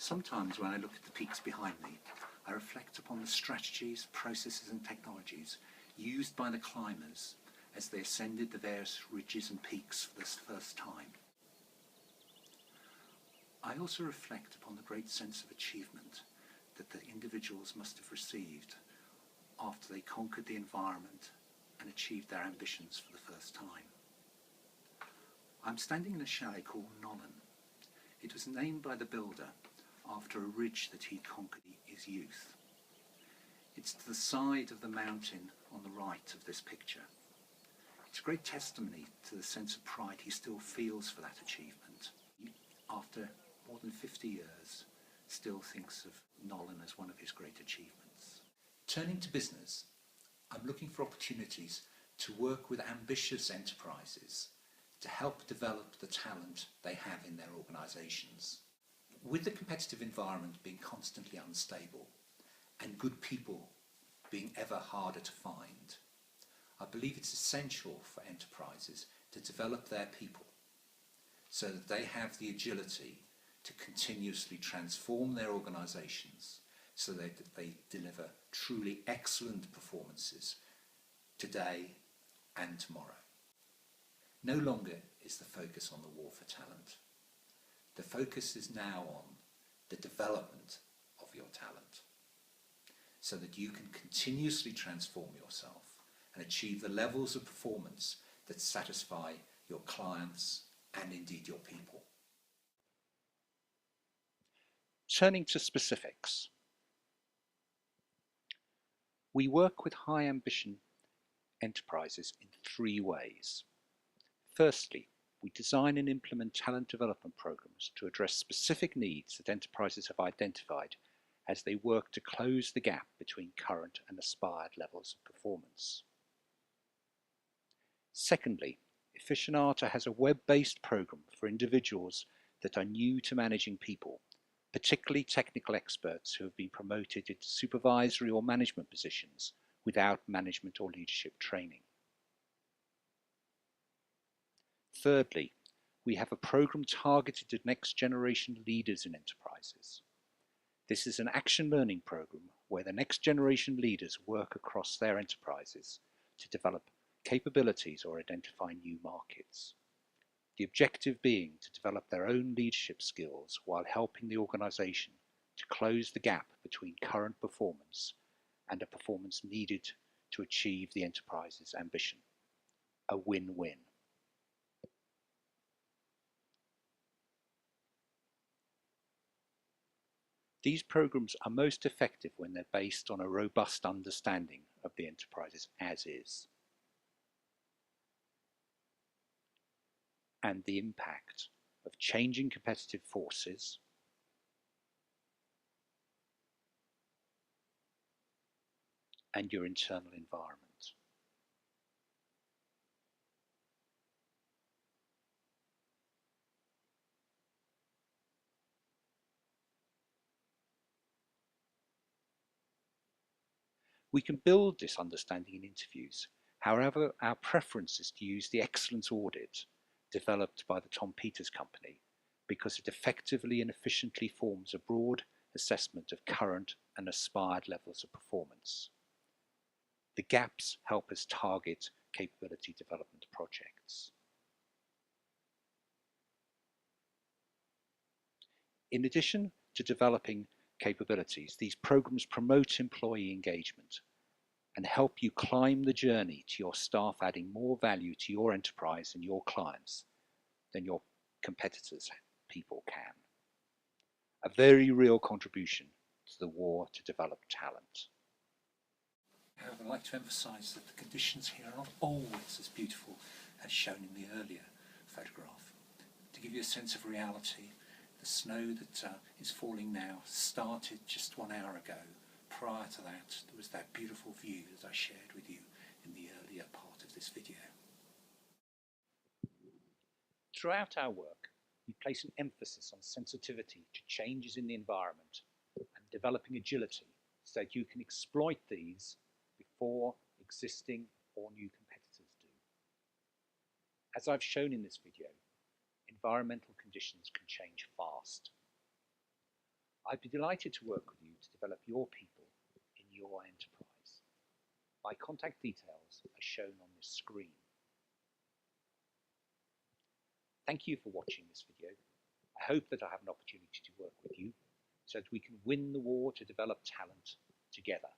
Sometimes when I look at the peaks behind me, I reflect upon the strategies, processes and technologies used by the climbers as they ascended the various ridges and peaks for the first time. I also reflect upon the great sense of achievement that the individuals must have received after they conquered the environment and achieved their ambitions for the first time. I'm standing in a chalet called Nollen. It was named by the builder after a ridge that he conquered in his youth. It's to the side of the mountain on the right of this picture. It's a great testimony to the sense of pride he still feels for that achievement. After more than 50 years, still thinks of Nollen as one of his great achievements. Turning to business, I'm looking for opportunities to work with ambitious enterprises to help develop the talent they have in their organisations. With the competitive environment being constantly unstable and good people being ever harder to find, I believe it's essential for enterprises to develop their people so that they have the agility to continuously transform their organisations so that they deliver truly excellent performances today and tomorrow. No longer is the focus on the war for talent. The focus is now on the development of your talent so that you can continuously transform yourself and achieve the levels of performance that satisfy your clients and indeed your people. Turning to specifics. We work with high ambition enterprises in three ways. Firstly, we design and implement talent development programs to address specific needs that enterprises have identified as they work to close the gap between current and aspired levels of performance. Secondly, Efficienata has a web-based program for individuals that are new to managing people, particularly technical experts who have been promoted into supervisory or management positions without management or leadership training. Thirdly, we have a program targeted at next generation leaders in enterprises. This is an action learning program where the next generation leaders work across their enterprises to develop capabilities or identify new markets. The objective being to develop their own leadership skills while helping the organisation to close the gap between current performance and a performance needed to achieve the enterprise's ambition. A win-win. These programs are most effective when they're based on a robust understanding of the enterprises as is and the impact of changing competitive forces, and your internal environment. We can build this understanding in interviews. However, our preference is to use the excellence audit developed by the Tom Peters Company because it effectively and efficiently forms a broad assessment of current and aspired levels of performance. The gaps help us target capability development projects. In addition to developing capabilities, these programs promote employee engagement and help you climb the journey to your staff adding more value to your enterprise and your clients than your competitors' people can. A very real contribution to the war to develop talent. However, I'd like to emphasise that the conditions here are not always as beautiful as shown in the earlier photograph. To give you a sense of reality, the snow that is falling now started just 1 hour ago. Prior to that, there was that beautiful view that I shared with you in the earlier part of this video. Throughout our work, we place an emphasis on sensitivity to changes in the environment and developing agility so that you can exploit these before existing or new competitors do. As I've shown in this video, environmental conditions can change fast. I'd be delighted to work with you to develop your people in your enterprise. My contact details are shown on this screen. Thank you for watching this video. I hope that I have an opportunity to work with you so that we can win the war to develop talent together.